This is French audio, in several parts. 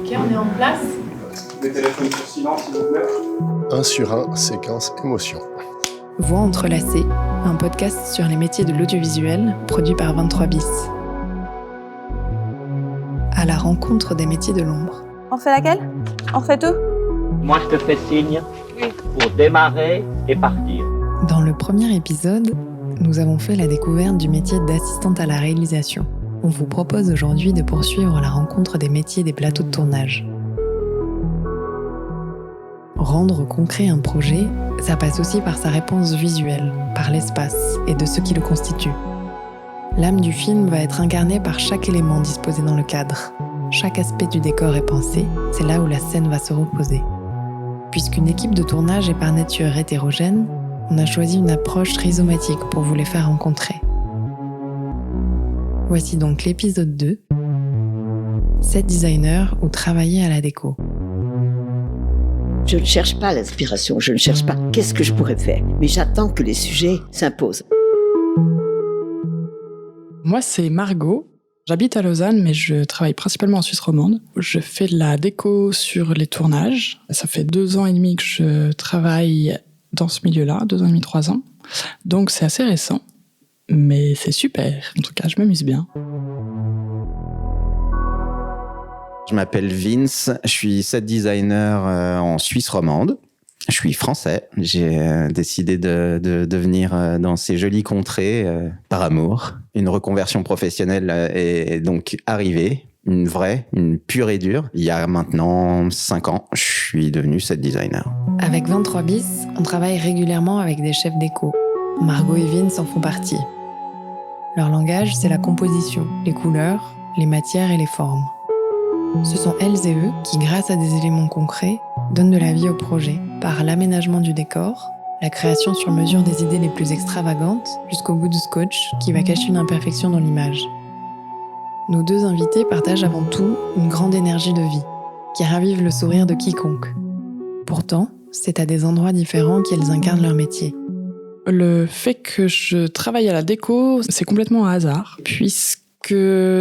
Ok, on est en place. Les téléphones sur silence, s'il vous plaît. 1 sur 1, séquence émotion. Voix entrelacées, un podcast sur les métiers de l'audiovisuel produit par 23 bis. À la rencontre des métiers de l'ombre. On fait laquelle ? On fait tout ? Moi, je te fais signe pour démarrer et partir. Dans le premier épisode, nous avons fait la découverte du métier d'assistante à la réalisation. On vous propose aujourd'hui de poursuivre la rencontre des métiers des plateaux de tournage. Rendre concret un projet, ça passe aussi par sa réponse visuelle, par l'espace et de ce qui le constitue. L'âme du film va être incarnée par chaque élément disposé dans le cadre. Chaque aspect du décor est pensé, c'est là où la scène va se reposer. Puisqu'une équipe de tournage est par nature hétérogène, on a choisi une approche rhizomatique pour vous les faire rencontrer. Voici donc l'épisode 2, set designer ou travailler à la déco. Je ne cherche pas l'inspiration, je ne cherche pas qu'est-ce que je pourrais faire, mais j'attends que les sujets s'imposent. Moi, c'est Margot. J'habite à Lausanne, mais je travaille principalement en Suisse romande. Je fais de la déco sur les tournages. Ça fait 2 ans et demi que je travaille dans ce milieu-là, 2 ans et demi, 3 ans. Donc c'est assez récent, mais c'est super. En tout cas, je m'amuse bien. Je m'appelle Vince, je suis set designer en Suisse romande. Je suis français. J'ai décidé de venir dans ces jolies contrées par amour. Une reconversion professionnelle est donc arrivée, une pure et dure. Il y a maintenant 5 ans, je suis devenu set designer. Avec 23 bis, on travaille régulièrement avec des chefs déco. Margot et Vince en font partie. Leur langage, c'est la composition, les couleurs, les matières et les formes. Ce sont elles et eux qui, grâce à des éléments concrets, donnent de la vie au projet, par l'aménagement du décor, la création sur mesure des idées les plus extravagantes, jusqu'au bout du scotch qui va cacher une imperfection dans l'image. Nos 2 invités partagent avant tout une grande énergie de vie, qui ravive le sourire de quiconque. Pourtant, c'est à des endroits différents qu'elles incarnent leur métier. Le fait que je travaille à la déco, c'est complètement un hasard, puisque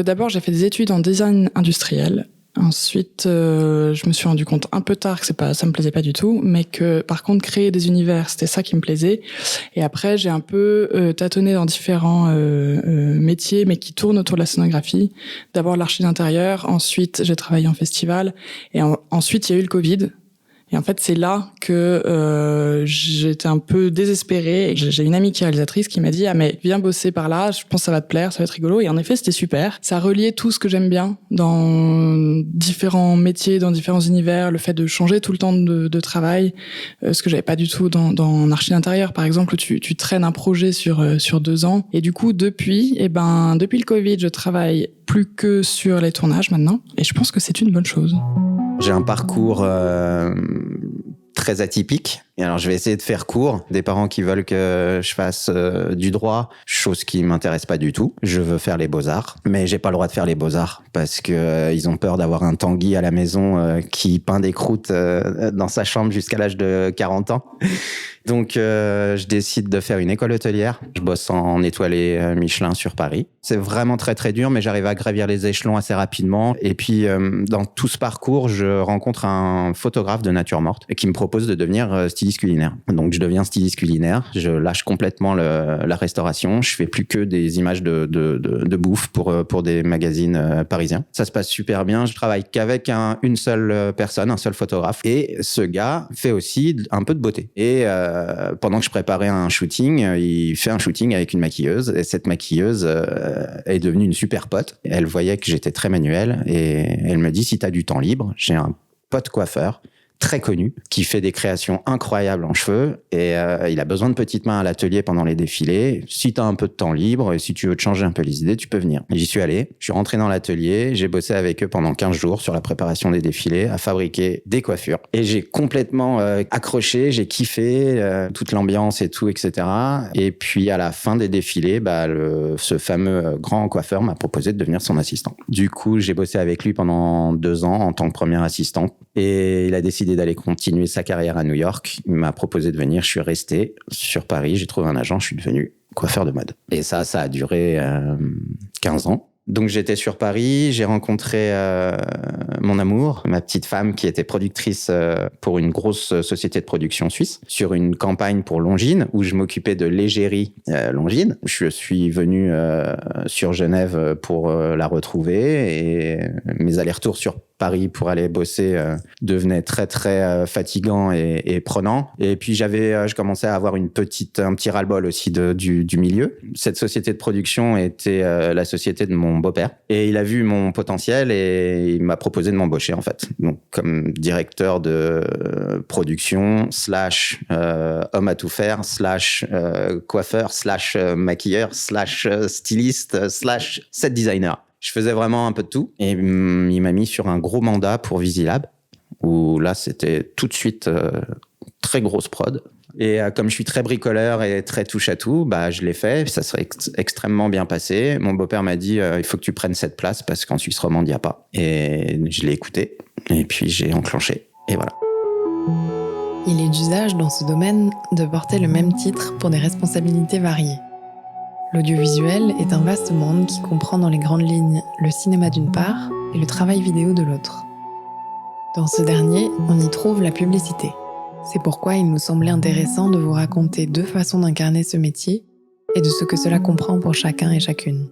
d'abord j'ai fait des études en design industriel. Ensuite, je me suis rendu compte un peu tard que ça me plaisait pas du tout, mais que par contre créer des univers, c'était ça qui me plaisait. Et après, j'ai un peu tâtonné dans différents métiers, mais qui tournent autour de la scénographie. D'abord l'archi d'intérieur, ensuite j'ai travaillé en festival, et ensuite il y a eu le Covid. Et en fait, c'est là que j'étais un peu désespérée. Et j'ai une amie qui est réalisatrice qui m'a dit « Ah mais viens bosser par là, je pense que ça va te plaire, ça va être rigolo ». Et en effet, c'était super. Ça reliait tout ce que j'aime bien dans différents métiers, dans différents univers, le fait de changer tout le temps de travail, ce que j'avais pas du tout dans l'archi d'intérieur, par exemple, où tu traînes un projet sur 2 ans. Et du coup, depuis le Covid, je travaille plus que sur les tournages maintenant. Et je pense que c'est une bonne chose. J'ai un parcours très atypique. Et alors, je vais essayer de faire court. Des parents qui veulent que je fasse du droit, chose qui m'intéresse pas du tout. Je veux faire les beaux-arts, mais j'ai pas le droit de faire les beaux-arts parce que ils ont peur d'avoir un Tanguy à la maison qui peint des croûtes dans sa chambre jusqu'à l'âge de 40 ans. Donc, je décide de faire une école hôtelière. Je bosse en étoilé Michelin sur Paris. C'est vraiment très, très dur, mais j'arrive à gravir les échelons assez rapidement. Et puis, dans tout ce parcours, je rencontre un photographe de nature morte qui me propose de devenir styliste culinaire. Donc, je deviens styliste culinaire. Je lâche complètement la restauration. Je fais plus que des images de bouffe pour des magazines parisiens. Ça se passe super bien. Je travaille qu'avec une seule personne, un seul photographe. Et ce gars fait aussi un peu de beauté. Et pendant que je préparais un shooting, il fait un shooting avec une maquilleuse. Et cette maquilleuse est devenue une super pote. Elle voyait que j'étais très manuel. Et elle me dit, si t'as du temps libre, j'ai un pote coiffeur très connu, qui fait des créations incroyables en cheveux, et il a besoin de petites mains à l'atelier pendant les défilés. Si tu as un peu de temps libre, et si tu veux te changer un peu les idées, tu peux venir. Et j'y suis allé, je suis rentré dans l'atelier, j'ai bossé avec eux pendant 15 jours sur la préparation des défilés, à fabriquer des coiffures. Et j'ai complètement accroché, j'ai kiffé toute l'ambiance et tout, etc. Et puis à la fin des défilés, ce fameux grand coiffeur m'a proposé de devenir son assistant. Du coup, j'ai bossé avec lui pendant 2 ans en tant que premier assistant, et il a décidé d'aller continuer sa carrière à New York. Il m'a proposé de venir, je suis resté sur Paris, j'ai trouvé un agent, je suis devenu coiffeur de mode. Et ça a duré 15 ans. Donc j'étais sur Paris, j'ai rencontré mon amour, ma petite femme qui était productrice pour une grosse société de production suisse, sur une campagne pour Longines, où je m'occupais de l'égérie Longines. Je suis venu sur Genève pour la retrouver et mes allers-retours sur Paris pour aller bosser devenait très très fatigant et prenant. Et puis je commençais à avoir un petit ras-le-bol aussi du milieu. Cette société de production était la société de mon beau-père et il a vu mon potentiel et il m'a proposé de m'embaucher en fait. Donc comme directeur de production / homme à tout faire / coiffeur / maquilleur / styliste / set designer. Je faisais vraiment un peu de tout et il m'a mis sur un gros mandat pour Visilab où là c'était tout de suite très grosse prod. Et comme je suis très bricoleur et très touche à tout, je l'ai fait. Ça serait extrêmement bien passé. Mon beau-père m'a dit il faut que tu prennes cette place parce qu'en Suisse romande il n'y a pas. Et je l'ai écouté et puis j'ai enclenché et voilà. Il est d'usage dans ce domaine de porter le même titre pour des responsabilités variées. L'audiovisuel est un vaste monde qui comprend dans les grandes lignes le cinéma d'une part et le travail vidéo de l'autre. Dans ce dernier, on y trouve la publicité. C'est pourquoi il nous semblait intéressant de vous raconter 2 façons d'incarner ce métier et de ce que cela comprend pour chacun et chacune.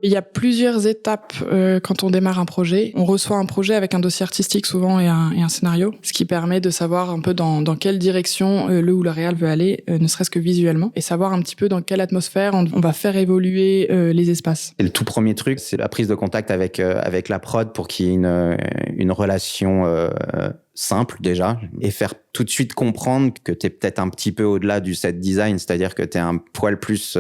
Il y a plusieurs étapes quand on démarre un projet. On reçoit un projet avec un dossier artistique souvent et un scénario, ce qui permet de savoir un peu dans quelle direction le ou la réal veut aller, ne serait-ce que visuellement, et savoir un petit peu dans quelle atmosphère on va faire évoluer les espaces. Et le tout premier truc, c'est la prise de contact avec la prod pour qu'il y ait une relation simple déjà, et faire tout de suite comprendre que t'es peut-être un petit peu au-delà du set design, c'est-à-dire que t'es un poil plus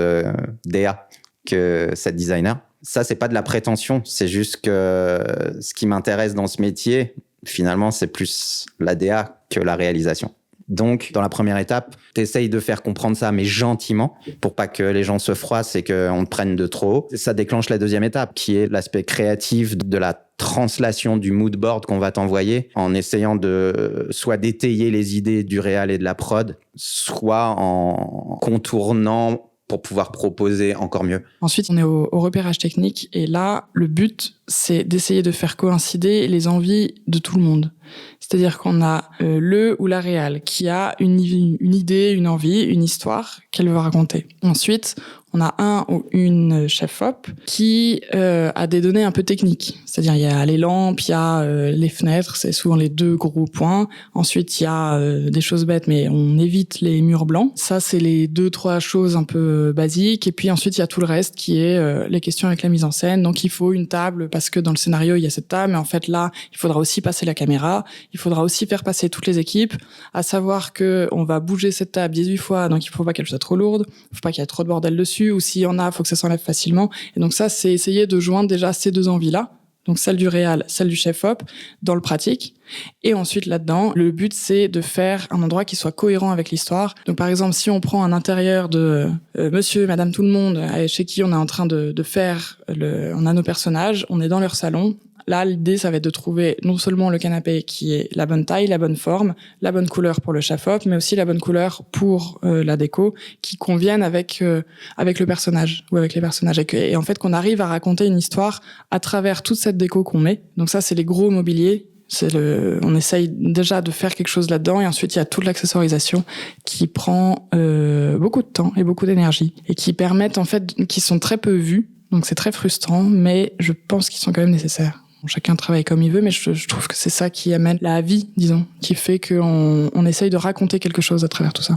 DA que set designer. Ça, c'est pas de la prétention, c'est juste que ce qui m'intéresse dans ce métier, finalement, c'est plus la DA que la réalisation. Donc, dans la première étape, t'essayes de faire comprendre ça, mais gentiment, pour pas que les gens se froissent et qu'on te prenne de trop haut. Ça déclenche la deuxième étape, qui est l'aspect créatif de la translation du mood board qu'on va t'envoyer, en essayant de soit d'étayer les idées du réal et de la prod, soit en contournant pour pouvoir proposer encore mieux. Ensuite, on est au repérage technique et là, le but, c'est d'essayer de faire coïncider les envies de tout le monde. C'est-à-dire qu'on a le ou la réal qui a une idée, une envie, une histoire qu'elle veut raconter. Ensuite, on a un ou une chef op qui a des données un peu techniques. C'est-à-dire, il y a les lampes, il y a les fenêtres, c'est souvent les 2 gros points. Ensuite, il y a des choses bêtes, mais on évite les murs blancs. Ça, c'est les 2-3 choses un peu basiques. Et puis ensuite, il y a tout le reste qui est les questions avec la mise en scène. Donc, il faut une table parce que dans le scénario, il y a cette table. Mais en fait, là, il faudra aussi passer la caméra. Il faudra aussi faire passer toutes les équipes, à savoir que on va bouger cette table 18 fois, donc il faut pas qu'elle soit trop lourde, il faut pas qu'il y ait trop de bordel dessus, ou s'il y en a, il faut que ça s'enlève facilement. Et donc ça, c'est essayer de joindre déjà ces 2 envies-là, donc celle du réal, celle du chef-op, dans le pratique. Et ensuite, là-dedans, le but, c'est de faire un endroit qui soit cohérent avec l'histoire. Donc par exemple, si on prend un intérieur de monsieur, madame, tout le monde, chez qui on est en train de faire, on a nos personnages, on est dans leur salon. Là, l'idée, ça va être de trouver non seulement le canapé qui est la bonne taille, la bonne forme, la bonne couleur pour le chef-op, mais aussi la bonne couleur pour la déco, qui convienne avec le personnage ou avec les personnages. Et en fait, qu'on arrive à raconter une histoire à travers toute cette déco qu'on met. Donc ça, c'est les gros mobiliers. On essaye déjà de faire quelque chose là-dedans, et ensuite il y a toute l'accessorisation qui prend beaucoup de temps et beaucoup d'énergie et qui permettent en fait, qui sont très peu vus. Donc c'est très frustrant, mais je pense qu'ils sont quand même nécessaires. Chacun travaille comme il veut, mais je trouve que c'est ça qui amène la vie, disons, qui fait qu'on essaye de raconter quelque chose à travers tout ça.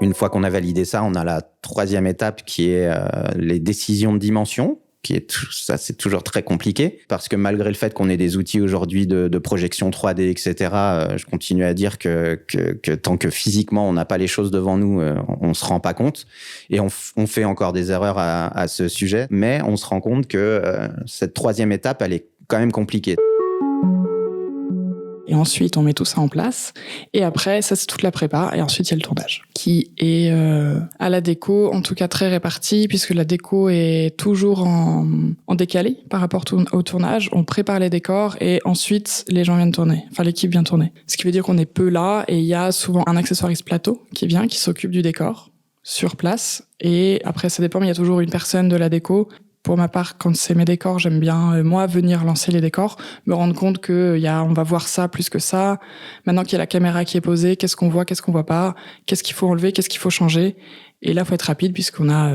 Une fois qu'on a validé ça, on a la 3e étape qui est les décisions de dimension. Ça, c'est toujours très compliqué parce que malgré le fait qu'on ait des outils aujourd'hui de projection 3D, etc., je continue à dire que tant que physiquement on n'a pas les choses devant nous, on se rend pas compte, et on fait encore des erreurs à ce sujet, mais on se rend compte que cette 3e étape, elle est quand même compliquée. Et ensuite, on met tout ça en place. Et après, ça, c'est toute la prépa. Et ensuite, il y a le tournage, qui est à la déco, en tout cas très réparti, puisque la déco est toujours en décalé par rapport au tournage. On prépare les décors et ensuite, les gens viennent tourner. Enfin, l'équipe vient tourner. Ce qui veut dire qu'on est peu là, et il y a souvent un accessoiriste plateau qui vient, qui s'occupe du décor. sur place. Et après, ça dépend, mais il y a toujours une personne de la déco. Pour ma part, quand c'est mes décors, j'aime bien, moi, venir lancer les décors, me rendre compte on va voir ça plus que ça. Maintenant qu'il y a la caméra qui est posée, qu'est-ce qu'on voit pas, qu'est-ce qu'il faut enlever, qu'est-ce qu'il faut changer. Et là, il faut être rapide puisqu'on a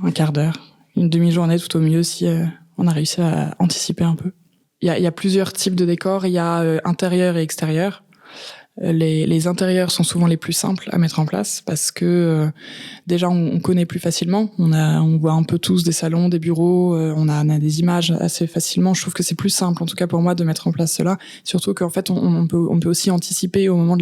un quart d'heure, une demi-journée tout au mieux si on a réussi à anticiper un peu. Il y a plusieurs types de décors, il y a intérieur et extérieur. Les intérieurs sont souvent les plus simples à mettre en place parce que déjà on connaît plus facilement. On voit un peu tous des salons, des bureaux, on a des images assez facilement. Je trouve que c'est plus simple, en tout cas pour moi, de mettre en place cela. Surtout qu'en fait on peut aussi anticiper au moment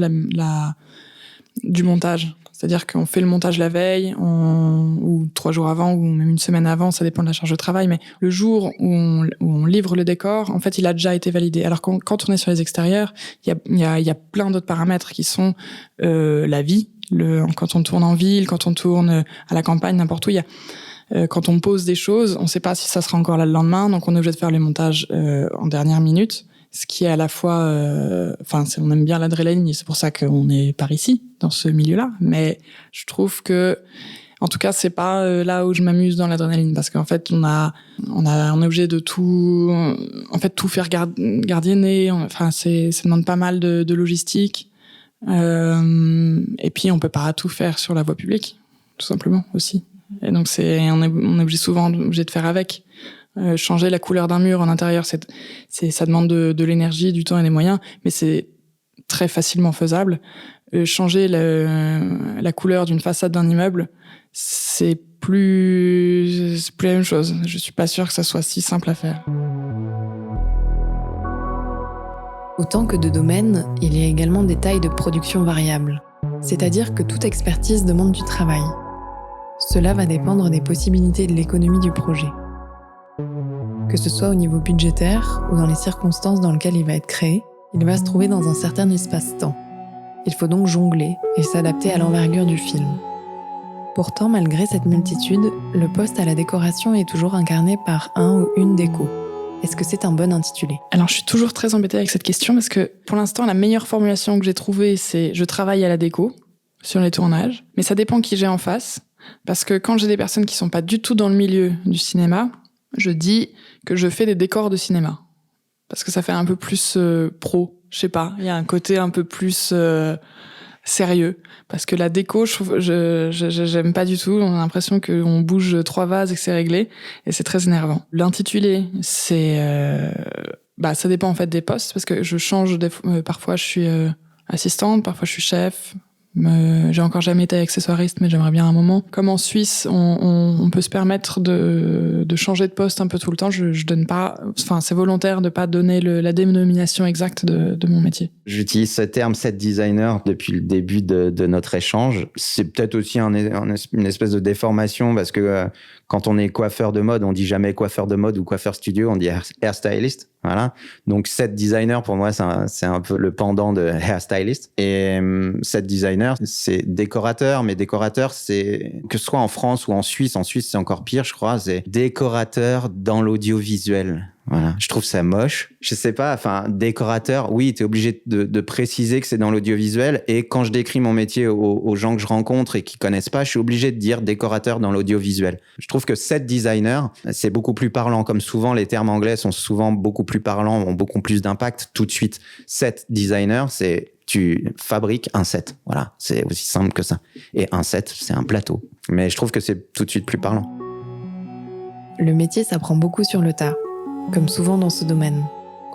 du montage. C'est-à-dire qu'on fait le montage la veille, ou 3 jours avant, ou même une semaine avant, ça dépend de la charge de travail, mais le jour où on livre le décor, en fait, il a déjà été validé. Alors quand on est sur les extérieurs, il y a plein d'autres paramètres qui sont la vie, quand on tourne en ville, quand on tourne à la campagne, n'importe où, quand on pose des choses, on ne sait pas si ça sera encore là le lendemain, donc on est obligé de faire les montages en dernière minute. Ce qui est à la fois, on aime bien l'adrénaline, et c'est pour ça qu'on est par ici, dans ce milieu-là. Mais je trouve que, en tout cas, c'est pas là où je m'amuse dans l'adrénaline, parce qu'en fait, on est obligé de tout faire gardienner. Ça demande pas mal de logistique. Et puis, on peut pas tout faire sur la voie publique, tout simplement aussi. Et donc, on est souvent obligé de faire avec. Changer la couleur d'un mur en intérieur, ça demande de l'énergie, du temps et des moyens, mais c'est très facilement faisable. Changer la couleur d'une façade d'un immeuble, c'est plus la même chose. Je suis pas sûre que ça soit si simple à faire. Autant que de domaines, il y a également des tailles de production variables. C'est-à-dire que toute expertise demande du travail. Cela va dépendre des possibilités de l'économie du projet. Que ce soit au niveau budgétaire ou dans les circonstances dans lesquelles il va être créé, il va se trouver dans un certain espace-temps. Il faut donc jongler et s'adapter à l'envergure du film. Pourtant, malgré cette multitude, le poste à la décoration est toujours incarné par un ou une déco. Est-ce que c'est un bon intitulé ? Alors, je suis toujours très embêtée avec cette question parce que, pour l'instant, la meilleure formulation que j'ai trouvée, c'est « je travaille à la déco » sur les tournages. Mais ça dépend qui j'ai en face. Parce que quand j'ai des personnes qui sont pas du tout dans le milieu du cinéma, je dis que je fais des décors de cinéma. Parce que ça fait un peu plus pro, je sais pas. Il y a un côté un peu plus sérieux. Parce que la déco, j'aime pas du tout. On a l'impression qu'on bouge 3 vases et que c'est réglé. Et c'est très énervant. L'intitulé, c'est... ça dépend en fait des postes. Parce que je change. Parfois, je suis assistante. Parfois, je suis chef. J'ai encore jamais été accessoiriste, mais j'aimerais bien un moment. Comme en Suisse, on peut se permettre de changer de poste un peu tout le temps. Je donne pas, c'est volontaire de pas donner la dénomination exacte de mon métier. J'utilise ce terme set designer depuis le début de notre échange. C'est peut-être aussi une espèce de déformation parce que quand on est coiffeur de mode, on dit jamais coiffeur de mode ou coiffeur studio, on dit hairstylist. Voilà. Donc set designer pour moi c'est un peu le pendant de hairstylist. Et set designer c'est décorateur, mais décorateur c'est que ce soit en France ou en Suisse c'est encore pire je crois, c'est décorateur dans l'audiovisuel. Voilà, je trouve ça moche. Je sais pas, décorateur, oui, t'es obligé de préciser que c'est dans l'audiovisuel. Et quand je décris mon métier aux gens que je rencontre et qui connaissent pas, je suis obligé de dire décorateur dans l'audiovisuel. Je trouve que set designer, c'est beaucoup plus parlant. Comme souvent, les termes anglais sont souvent beaucoup plus parlants, ont beaucoup plus d'impact tout de suite. Set designer, c'est tu fabriques un set. Voilà, c'est aussi simple que ça. Et un set, c'est un plateau. Mais je trouve que c'est tout de suite plus parlant. Le métier s'apprend beaucoup sur le tas. Comme souvent dans ce domaine.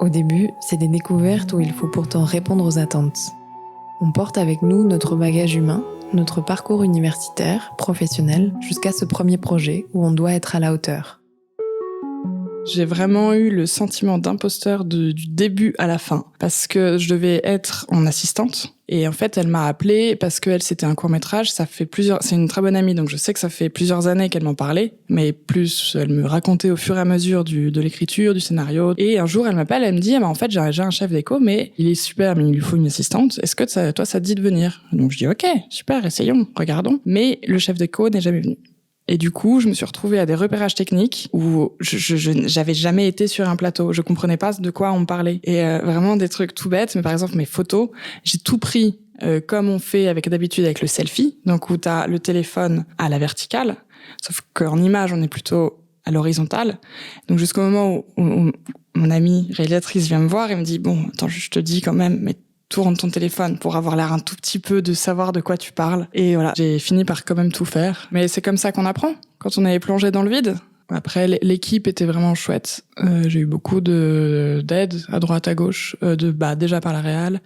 Au début, c'est des découvertes où il faut pourtant répondre aux attentes. On porte avec nous notre bagage humain, notre parcours universitaire, professionnel, jusqu'à ce premier projet où on doit être à la hauteur. J'ai vraiment eu le sentiment d'imposteur du début à la fin, parce que je devais être en assistante. Et en fait, elle m'a appelée parce qu'elle, c'était un court-métrage. C'est une très bonne amie, donc je sais que ça fait plusieurs années qu'elle m'en parlait. Mais plus, elle me racontait au fur et à mesure de l'écriture, du scénario. Et un jour, elle m'appelle, elle me dit, en fait, j'ai un chef déco, mais il est super, mais il lui faut une assistante. Est-ce que toi, ça te dit de venir? Donc je dis, ok, super, essayons, regardons. Mais le chef déco n'est jamais venu. Et du coup, je me suis retrouvée à des repérages techniques où j'avais jamais été sur un plateau. Je comprenais pas de quoi on me parlait. Et vraiment des trucs tout bêtes. Mais par exemple, mes photos, j'ai tout pris comme on fait d'habitude avec le selfie. Donc où t'as le téléphone à la verticale. Sauf qu'en image, on est plutôt à l'horizontale. Donc jusqu'au moment où mon amie réalisatrice vient me voir et me dit « Bon, attends, je te dis quand même, mais tourne ton téléphone pour avoir l'air un tout petit peu de savoir de quoi tu parles. » Et voilà, j'ai fini par quand même tout faire. Mais c'est comme ça qu'on apprend, quand on est plongé dans le vide. Après, l'équipe était vraiment chouette. J'ai eu beaucoup d'aide à droite, à gauche, déjà par la réal,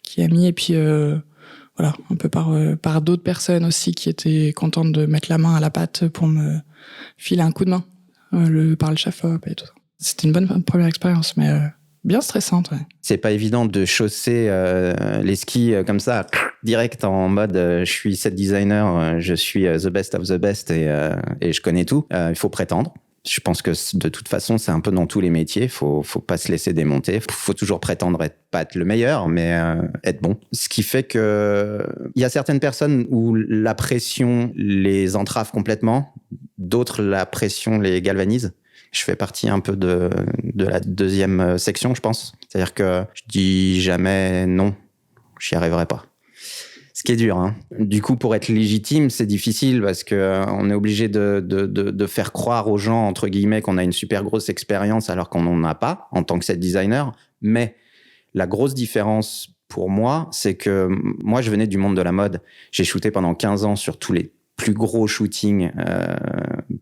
qui a mis, et puis voilà, un peu par d'autres personnes aussi qui étaient contentes de mettre la main à la pâte pour me filer un coup de main, par le chef-op et tout ça. C'était une bonne première expérience, mais bien stressante, ouais. C'est pas évident de chausser les skis comme ça, direct en mode je suis set designer, je suis the best of the best et je connais tout. Il faut prétendre. Je pense que de toute façon, c'est un peu dans tous les métiers. Faut pas se laisser démonter. Faut toujours prétendre pas être le meilleur, mais être bon. Ce qui fait que il y a certaines personnes où la pression les entrave complètement. D'autres, la pression les galvanise. Je fais partie un peu de la deuxième section, je pense. C'est-à-dire que je dis jamais non, j'y arriverai pas. Ce qui est dur, hein. Du coup, pour être légitime, c'est difficile parce que on est obligé de faire croire aux gens, entre guillemets, qu'on a une super grosse expérience alors qu'on n'en a pas en tant que set designer. Mais la grosse différence pour moi, c'est que moi, je venais du monde de la mode. J'ai shooté pendant 15 ans sur tous les plus gros shootings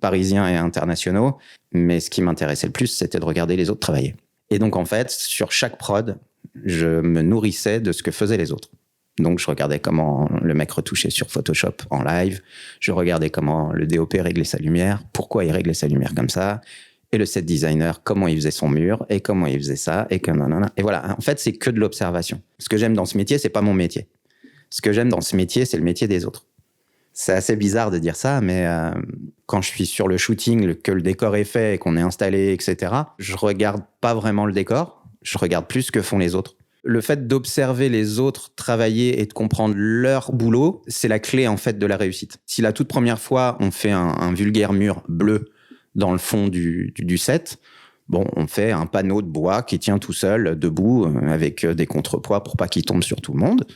parisiens et internationaux. Mais ce qui m'intéressait le plus, c'était de regarder les autres travailler. Et donc, en fait, sur chaque prod, je me nourrissais de ce que faisaient les autres. Donc, je regardais comment le mec retouchait sur Photoshop en live. Je regardais comment le DOP réglait sa lumière, pourquoi il réglait sa lumière comme ça. Et le set designer, comment il faisait son mur, et comment il faisait ça, et comme nanana. Et voilà, en fait, c'est que de l'observation. Ce que j'aime dans ce métier, c'est pas mon métier. Ce que j'aime dans ce métier, c'est le métier des autres. C'est assez bizarre de dire ça, mais quand je suis sur le shooting, que le décor est fait et qu'on est installé, etc., je regarde pas vraiment le décor, je regarde plus ce que font les autres. Le fait d'observer les autres travailler et de comprendre leur boulot, c'est la clé en fait de la réussite. Si la toute première fois, on fait un vulgaire mur bleu dans le fond du set, bon, on fait un panneau de bois qui tient tout seul, debout, avec des contrepoids pour pas qu'il tombe sur tout le monde,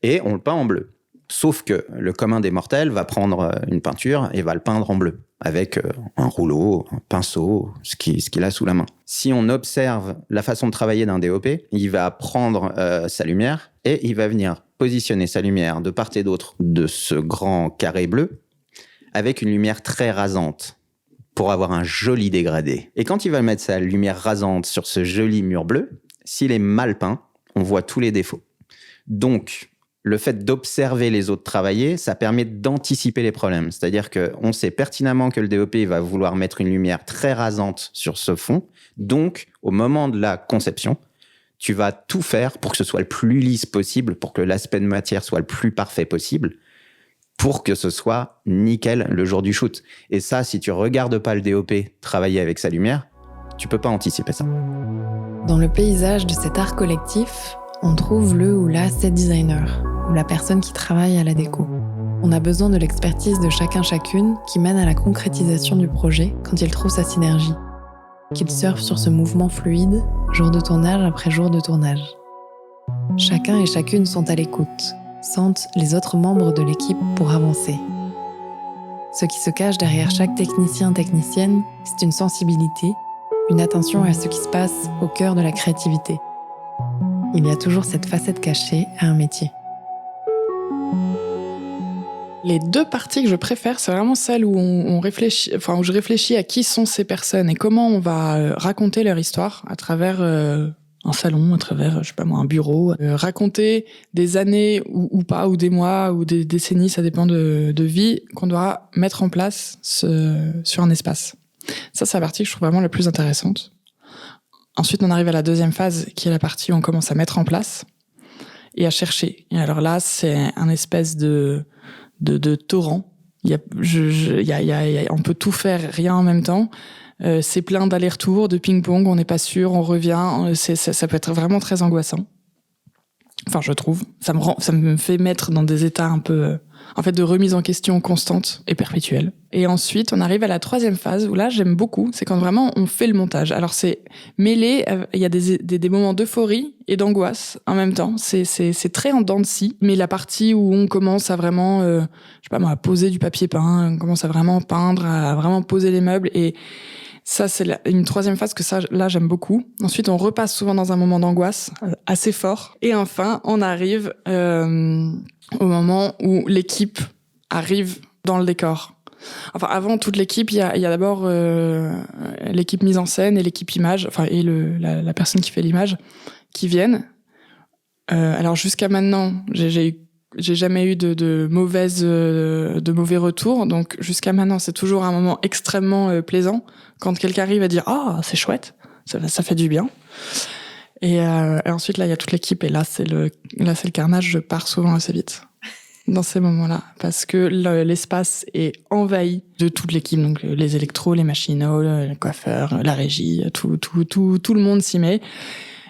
et on le peint en bleu. Sauf que le commun des mortels va prendre une peinture et va le peindre en bleu, avec un rouleau, un pinceau, ce qu'il a sous la main. Si on observe la façon de travailler d'un DOP, il va prendre sa lumière et il va venir positionner sa lumière de part et d'autre de ce grand carré bleu avec une lumière très rasante pour avoir un joli dégradé. Et quand il va mettre sa lumière rasante sur ce joli mur bleu, s'il est mal peint, on voit tous les défauts. Donc, le fait d'observer les autres travailler, ça permet d'anticiper les problèmes. C'est-à-dire qu'on sait pertinemment que le DOP va vouloir mettre une lumière très rasante sur ce fond. Donc, au moment de la conception, tu vas tout faire pour que ce soit le plus lisse possible, pour que l'aspect de matière soit le plus parfait possible, pour que ce soit nickel le jour du shoot. Et ça, si tu regardes pas le DOP travailler avec sa lumière, tu peux pas anticiper ça. Dans le paysage de cet art collectif, on trouve le ou la set designer, ou la personne qui travaille à la déco. On a besoin de l'expertise de chacune qui mène à la concrétisation du projet quand il trouve sa synergie, qu'il surfe sur ce mouvement fluide, jour de tournage après jour de tournage. Chacun et chacune sont à l'écoute, sentent les autres membres de l'équipe pour avancer. Ce qui se cache derrière chaque technicienne, c'est une sensibilité, une attention à ce qui se passe au cœur de la créativité. Il y a toujours cette facette cachée à un métier. Les deux parties que je préfère, c'est vraiment celle où où je réfléchis à qui sont ces personnes et comment on va raconter leur histoire à travers un salon, à travers, je sais pas moi, un bureau. Raconter des années ou pas, ou des mois, ou des décennies, ça dépend de vie, qu'on doit mettre en place sur un espace. Ça, c'est la partie que je trouve vraiment la plus intéressante. Ensuite, on arrive à la deuxième phase, qui est la partie où on commence à mettre en place et à chercher. Et alors là, c'est un espèce de torrent. On peut tout faire, rien en même temps. C'est plein d'allers-retours, de ping-pong, on n'est pas sûr, on revient. Ça peut être vraiment très angoissant. Enfin, je trouve. Ça me fait mettre dans des états un peu, en fait, de remise en question constante et perpétuelle. Et ensuite, on arrive à la troisième phase où là, j'aime beaucoup. C'est quand vraiment on fait le montage. Alors, c'est mêlé, il y a des moments d'euphorie et d'angoisse en même temps. C'est très en dents de scie. Mais la partie où on commence à vraiment, je sais pas moi, à poser du papier peint, on commence à vraiment peindre, à vraiment poser les meubles et ça, c'est une troisième phase que là, j'aime beaucoup. Ensuite, on repasse souvent dans un moment d'angoisse assez fort. Et enfin, on arrive au moment où l'équipe arrive dans le décor. Enfin, avant toute l'équipe, il y a d'abord l'équipe mise en scène et l'équipe image, enfin, et la personne qui fait l'image, qui viennent. Alors, jusqu'à maintenant, j'ai jamais eu de mauvais retours. Donc, jusqu'à maintenant, c'est toujours un moment extrêmement plaisant. Quand quelqu'un arrive à dire « Ah, c'est chouette », ça fait du bien. Et ensuite, là, il y a toute l'équipe. Et là, c'est le carnage. Je pars souvent assez vite dans ces moments-là. Parce que l'espace est envahi de toute l'équipe. Donc, les électros, les machinos, les coiffeurs, la régie, tout le monde s'y met.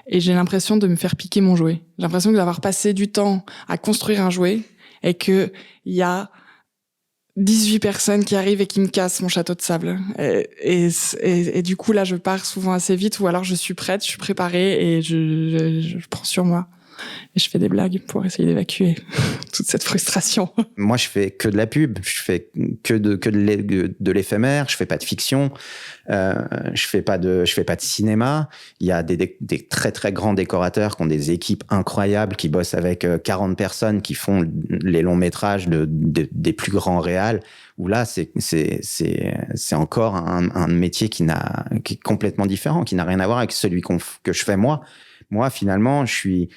Et j'ai l'impression de me faire piquer mon jouet. J'ai l'impression d'avoir passé du temps à construire un jouet et qu'il y a 18 personnes qui arrivent et qui me cassent mon château de sable. Et du coup, là, je pars souvent assez vite ou alors je suis prête, je suis préparée et je prends sur moi. Et je fais des blagues pour essayer d'évacuer toute cette frustration. Moi, je fais que de la pub, je fais que de l'éphémère, je fais pas de fiction, je fais pas de cinéma. Il y a des très très grands décorateurs qui ont des équipes incroyables, qui bossent avec 40 personnes, qui font les longs métrages des plus grands réals. Où là, c'est encore un métier qui est complètement différent, qui n'a rien à voir avec celui que je fais moi. Moi, finalement, je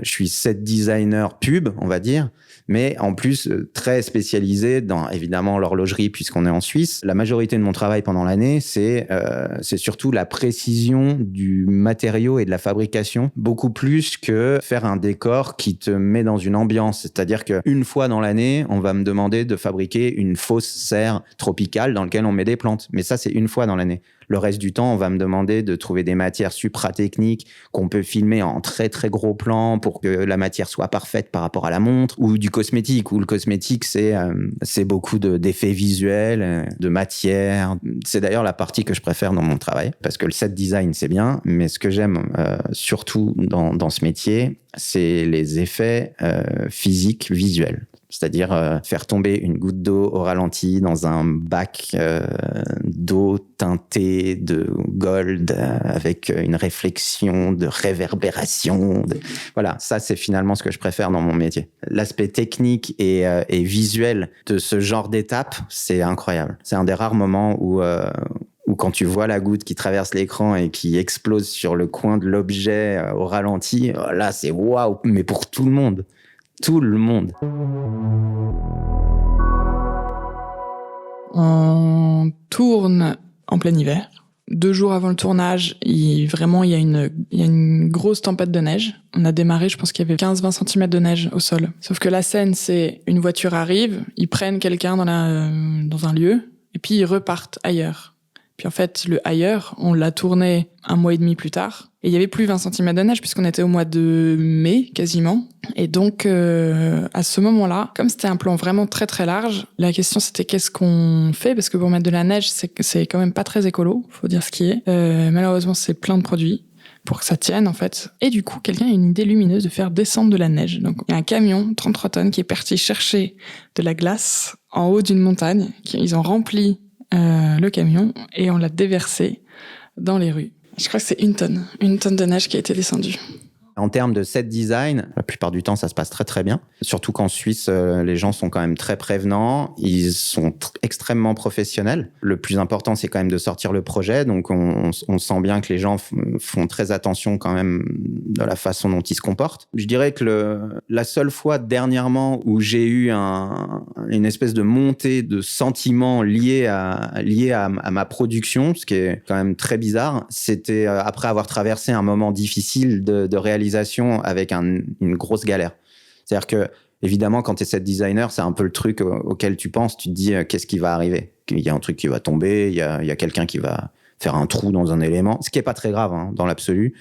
suis set designer pub, on va dire, mais en plus très spécialisé dans évidemment l'horlogerie puisqu'on est en Suisse. La majorité de mon travail pendant l'année, c'est surtout la précision du matériau et de la fabrication, beaucoup plus que faire un décor qui te met dans une ambiance. C'est-à-dire qu'une fois dans l'année, on va me demander de fabriquer une fausse serre tropicale dans laquelle on met des plantes. Mais ça, c'est une fois dans l'année. Le reste du temps, on va me demander de trouver des matières supra-techniques qu'on peut filmer en très très gros plan pour que la matière soit parfaite par rapport à la montre, ou du cosmétique, où le cosmétique, c'est beaucoup d'effets visuels, de matière. C'est d'ailleurs la partie que je préfère dans mon travail, parce que le set design, c'est bien, mais ce que j'aime surtout dans ce métier, c'est les effets physiques, visuels. C'est-à-dire faire tomber une goutte d'eau au ralenti dans un bac d'eau teintée de gold avec une réflexion de réverbération. Voilà, ça c'est finalement ce que je préfère dans mon métier. L'aspect technique et visuel de ce genre d'étape, c'est incroyable. C'est un des rares moments où quand tu vois la goutte qui traverse l'écran et qui explose sur le coin de l'objet au ralenti, là c'est waouh, mais pour tout le monde. Tout le monde. On tourne en plein hiver. 2 jours avant le tournage, il y a une grosse tempête de neige. On a démarré, je pense qu'il y avait 15-20 cm de neige au sol. Sauf que la scène, c'est une voiture arrive, ils prennent quelqu'un dans un lieu, et puis ils repartent ailleurs. Puis en fait, le ailleurs, on l'a tourné 1 mois et demi plus tard. Et il y avait plus 20 cm de neige puisqu'on était au mois de mai, quasiment. Et donc, à ce moment-là, comme c'était un plan vraiment très très large, la question c'était qu'est-ce qu'on fait? Parce que pour mettre de la neige, c'est quand même pas très écolo, faut dire ce qui est. Malheureusement, c'est plein de produits pour que ça tienne, en fait. Et du coup, quelqu'un a une idée lumineuse de faire descendre de la neige. Donc, il y a un camion, 33 tonnes, qui est parti chercher de la glace en haut d'une montagne. Ils ont rempli le camion et on l'a déversé dans les rues. Je crois que c'est 1 tonne de neige qui a été descendue. En termes de set design, la plupart du temps, ça se passe très très bien. Surtout qu'en Suisse, les gens sont quand même très prévenants. Ils sont extrêmement professionnels. Le plus important, c'est quand même de sortir le projet. Donc, on sent bien que les gens font très attention quand même de la façon dont ils se comportent. Je dirais que la seule fois dernièrement où j'ai eu une espèce de montée de sentiments liés à ma production, ce qui est quand même très bizarre, c'était après avoir traversé un moment difficile de réalisation avec une grosse galère. C'est-à-dire que, évidemment, quand tu es set designer, c'est un peu le truc auquel tu penses, tu te dis qu'est-ce qui va arriver? Il y a un truc qui va tomber, il y a quelqu'un qui va faire un trou dans un élément, ce qui est pas très grave dans l'absolu.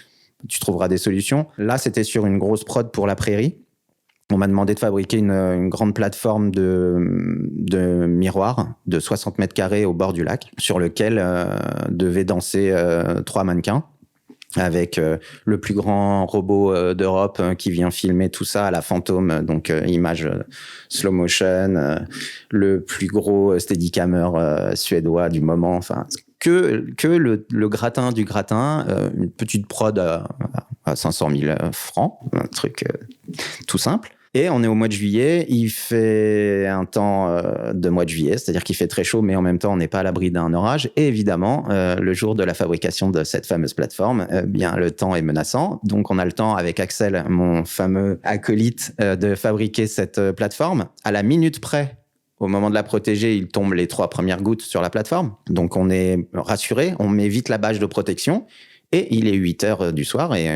tu trouveras des solutions. Là, c'était sur une grosse prod pour la prairie. On m'a demandé de fabriquer une grande plateforme de miroirs de 60 mètres carrés au bord du lac, sur lequel devaient danser 3 mannequins, avec le plus grand robot d'Europe qui vient filmer tout ça à la Fantôme, donc image slow motion, le plus gros steadicammer suédois du moment, enfin que le gratin du gratin, une petite prod à 500 000 francs, un truc tout simple. Et on est au mois de juillet, il fait un temps de mois de juillet, c'est-à-dire qu'il fait très chaud, mais en même temps, on n'est pas à l'abri d'un orage. Et évidemment, le jour de la fabrication de cette fameuse plateforme, bien, le temps est menaçant. Donc, on a le temps, avec Axel, mon fameux acolyte, de fabriquer cette plateforme. À la minute près, au moment de la protéger, il tombe les 3 premières gouttes sur la plateforme. Donc, on est rassuré, on met vite la bâche de protection. Et il est 8h du soir et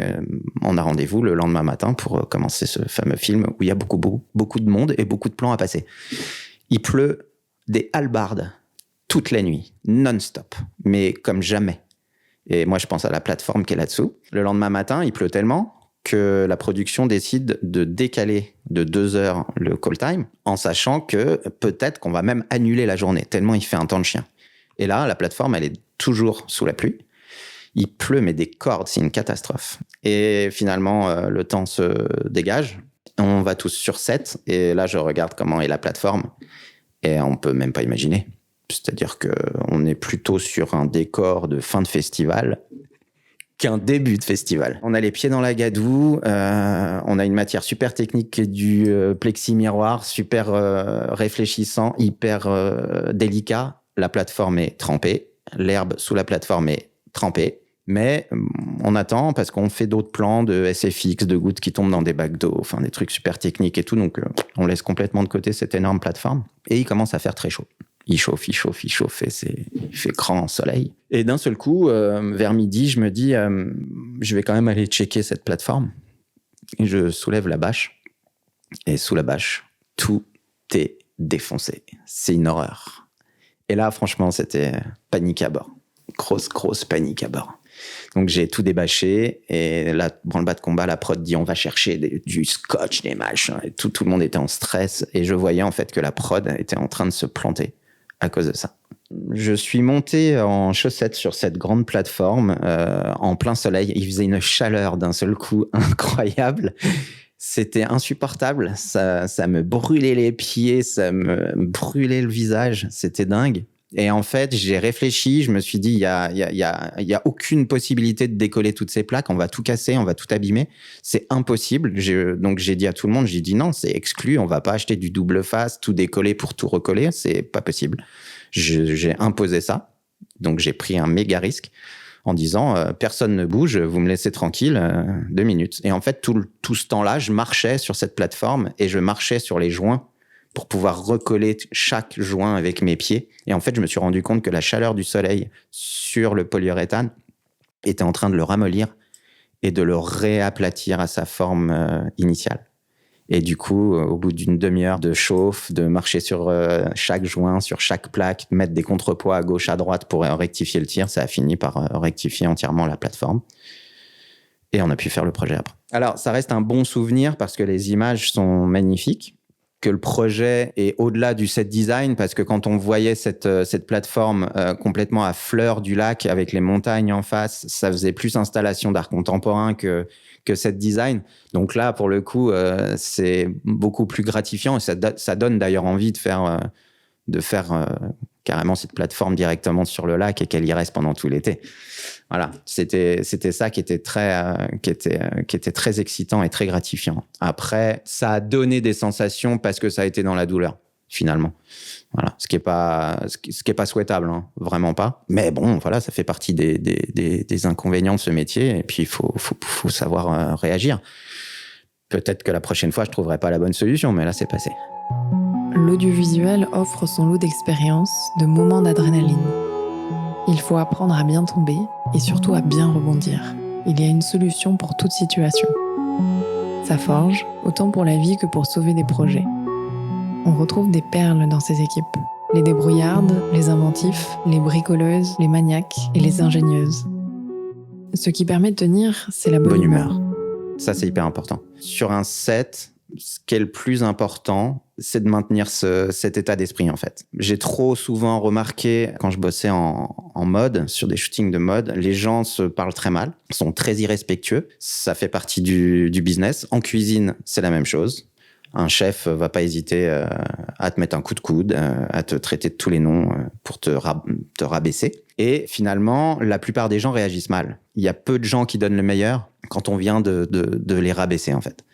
on a rendez-vous le lendemain matin pour commencer ce fameux film où il y a beaucoup de monde et beaucoup de plans à passer. Il pleut des hallebardes toute la nuit, non-stop, mais comme jamais. Et moi, je pense à la plateforme qui est là-dessous. Le lendemain matin, il pleut tellement que la production décide de décaler de 2 heures le call time, en sachant que peut-être qu'on va même annuler la journée, tellement il fait un temps de chien. Et là, la plateforme, elle est toujours sous la pluie. Il pleut, mais des cordes, c'est une catastrophe. Et finalement, le temps se dégage. On va tous sur set. Et là, je regarde comment est la plateforme. Et on peut même pas imaginer. C'est-à-dire qu'on est plutôt sur un décor de fin de festival qu'un début de festival. On a les pieds dans la gadoue. On a une matière super technique qui est du plexi-miroir, super réfléchissant, hyper délicat. La plateforme est trempée. L'herbe sous la plateforme est trempée. Mais on attend parce qu'on fait d'autres plans de SFX, de gouttes qui tombent dans des bacs d'eau, enfin des trucs super techniques et tout. Donc on laisse complètement de côté cette énorme plateforme. Et il commence à faire très chaud. Il chauffe et il fait grand soleil. Et d'un seul coup, vers midi, je me dis, je vais quand même aller checker cette plateforme. Et je soulève la bâche. Et sous la bâche, tout est défoncé. C'est une horreur. Et là, franchement, c'était panique à bord. Grosse panique à bord. Donc j'ai tout débâché et là, branle-bas de combat, la prod dit on va chercher du scotch, des machins. Et tout le monde était en stress et je voyais en fait que la prod était en train de se planter à cause de ça. Je suis monté en chaussettes sur cette grande plateforme en plein soleil. Il faisait une chaleur d'un seul coup incroyable. C'était insupportable. Ça me brûlait les pieds, ça me brûlait le visage. C'était dingue. Et en fait, j'ai réfléchi, je me suis dit, il y a aucune possibilité de décoller toutes ces plaques, on va tout casser, on va tout abîmer, c'est impossible. Donc j'ai dit à tout le monde, j'ai dit non, c'est exclu, on va pas acheter du double face, tout décoller pour tout recoller, c'est pas possible. J'ai imposé ça, donc j'ai pris un méga risque en disant, personne ne bouge, vous me laissez tranquille 2 minutes. Et en fait, tout ce temps-là, je marchais sur cette plateforme et je marchais sur les joints pour pouvoir recoller chaque joint avec mes pieds. Et en fait, je me suis rendu compte que la chaleur du soleil sur le polyuréthane était en train de le ramollir et de le réaplatir à sa forme initiale. Et du coup, au bout d'une demi-heure de chauffe, de marcher sur chaque joint, sur chaque plaque, mettre des contrepoids à gauche, à droite pour rectifier le tir, ça a fini par rectifier entièrement la plateforme. Et on a pu faire le projet après. Alors, ça reste un bon souvenir parce que les images sont magnifiques, que le projet est au-delà du set design, parce que quand on voyait cette plateforme complètement à fleur du lac avec les montagnes en face, ça faisait plus installation d'art contemporain que set design. Donc là, pour le coup, c'est beaucoup plus gratifiant et ça donne d'ailleurs envie de faire carrément cette plateforme directement sur le lac et qu'elle y reste pendant tout l'été. Voilà, c'était ça qui était très excitant et très gratifiant. Après, ça a donné des sensations parce que ça a été dans la douleur, finalement. Voilà, ce qui est pas souhaitable, hein, vraiment pas. Mais bon, voilà, ça fait partie des inconvénients de ce métier et puis il faut savoir réagir. Peut-être que la prochaine fois, je trouverai pas la bonne solution, mais là, c'est passé. L'audiovisuel offre son lot d'expériences, de moments d'adrénaline. Il faut apprendre à bien tomber et surtout à bien rebondir. Il y a une solution pour toute situation. Ça forge, autant pour la vie que pour sauver des projets. On retrouve des perles dans ces équipes. Les débrouillardes, les inventifs, les bricoleuses, les maniaques et les ingénieuses. Ce qui permet de tenir, c'est la bonne humeur. Ça, c'est hyper important. Sur un set, ce qui est le plus important, c'est de maintenir cet état d'esprit, en fait. J'ai trop souvent remarqué, quand je bossais en mode, sur des shootings de mode, les gens se parlent très mal, sont très irrespectueux. Ça fait partie du business. En cuisine, c'est la même chose. Un chef va pas hésiter à te mettre un coup de coude, à te traiter de tous les noms pour te rabaisser. Et finalement, la plupart des gens réagissent mal. Il y a peu de gens qui donnent le meilleur quand on vient de les rabaisser, en fait.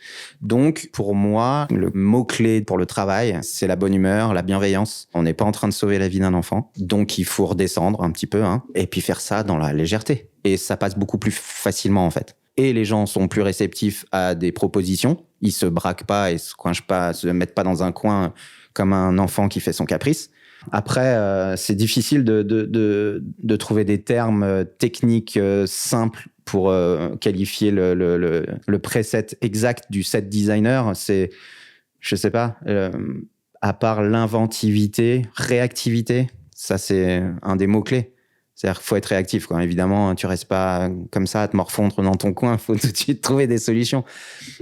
Donc, pour moi, le mot-clé pour le travail, c'est la bonne humeur, la bienveillance. On n'est pas en train de sauver la vie d'un enfant. Donc, il faut redescendre un petit peu, et puis faire ça dans la légèreté. Et ça passe beaucoup plus facilement, en fait. Et les gens sont plus réceptifs à des propositions. Ils se braquent pas et se coincent pas, se mettent pas dans un coin comme un enfant qui fait son caprice. Après, c'est difficile de trouver des termes techniques simples pour qualifier le preset exact du set designer. C'est, je sais pas, à part l'inventivité, réactivité, ça c'est un des mots-clés. C'est-à-dire qu'il faut être réactif, quoi. Évidemment, tu restes pas comme ça à te morfondre dans ton coin. Il faut tout de suite trouver des solutions.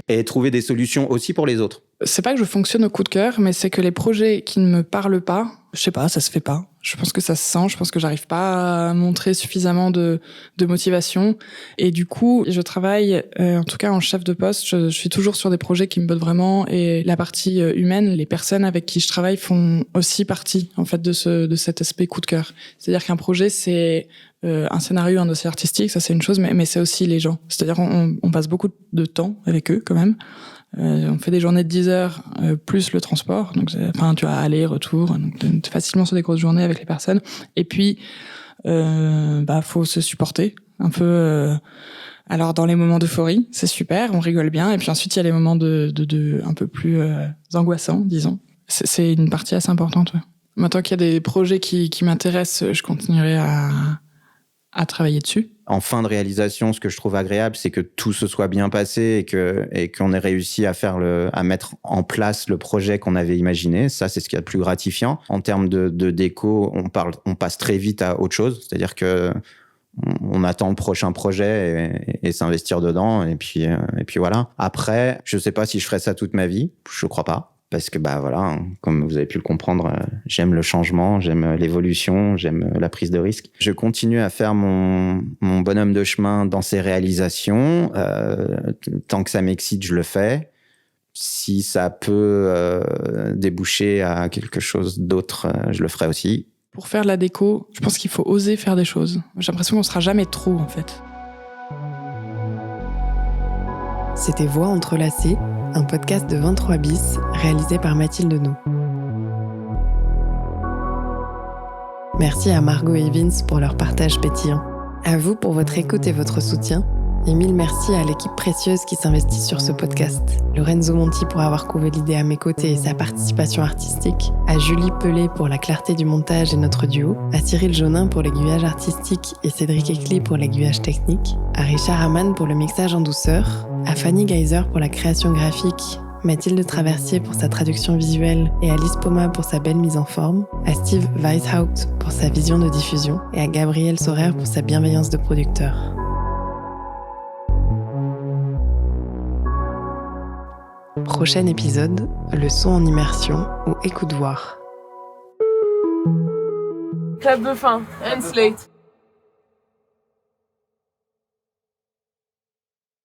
Et trouver des solutions aussi pour les autres. C'est pas que je fonctionne au coup de cœur, mais c'est que les projets qui ne me parlent pas, je sais pas, ça se fait pas. Je pense que ça se sent, je pense que j'arrive pas à montrer suffisamment de motivation. Et du coup, je travaille, en tout cas en chef de poste, je suis toujours sur des projets qui me bottent vraiment. Et la partie humaine, les personnes avec qui je travaille font aussi partie, en fait, de cet aspect coup de cœur. C'est-à-dire qu'un projet, c'est un scénario, un dossier artistique, ça c'est une chose, mais c'est aussi les gens. C'est-à-dire on passe beaucoup de temps avec eux, quand même. On fait des journées de 10 heures plus le transport, donc tu as aller, retour, donc t'es facilement sur des grosses journées avec les personnes. Et puis, faut se supporter un peu. Alors dans les moments d'euphorie, c'est super, on rigole bien. Et puis ensuite il y a les moments de un peu plus angoissants, disons. C'est une partie assez importante. Ouais. Maintenant qu'il y a des projets qui m'intéressent, je continuerai à travailler dessus. En fin de réalisation, ce que je trouve agréable, c'est que tout se soit bien passé et qu'on ait réussi à mettre en place le projet qu'on avait imaginé. Ça, c'est ce qui est le plus gratifiant. En termes de déco, on passe très vite à autre chose. C'est-à-dire que on attend le prochain projet et s'investir dedans. Et puis voilà. Après, je sais pas si je ferai ça toute ma vie. Je crois pas. Parce que, voilà, comme vous avez pu le comprendre, j'aime le changement, j'aime l'évolution, j'aime la prise de risque. Je continue à faire mon bonhomme de chemin dans ces réalisations. Tant que ça m'excite, je le fais. Si ça peut déboucher à quelque chose d'autre, je le ferai aussi. Pour faire de la déco, je pense qu'il faut oser faire des choses. J'ai l'impression qu'on ne sera jamais trop, en fait. C'était Voix entrelacées, un podcast de 23 bis réalisé par Mathilde Nou. Merci à Margot et Vince pour leur partage pétillant. À vous pour votre écoute et votre soutien. Et mille merci à l'équipe précieuse qui s'investit sur ce podcast. Lorenzo Monti pour avoir couvé l'idée à mes côtés et sa participation artistique. À Julie Pelé pour la clarté du montage et notre duo. À Cyril Jonin pour l'aiguillage artistique et Cédric Ecli pour l'aiguillage technique. À Richard Hamann pour le mixage en douceur. À Fanny Geyser pour la création graphique. Mathilde Traversier pour sa traduction visuelle et Alice Poma pour sa belle mise en forme, à Steve Weishaupt pour sa vision de diffusion et à Gabriel Sorer pour sa bienveillance de producteur. Prochain épisode, le son en immersion ou écoute voir. Club de fin, and slate.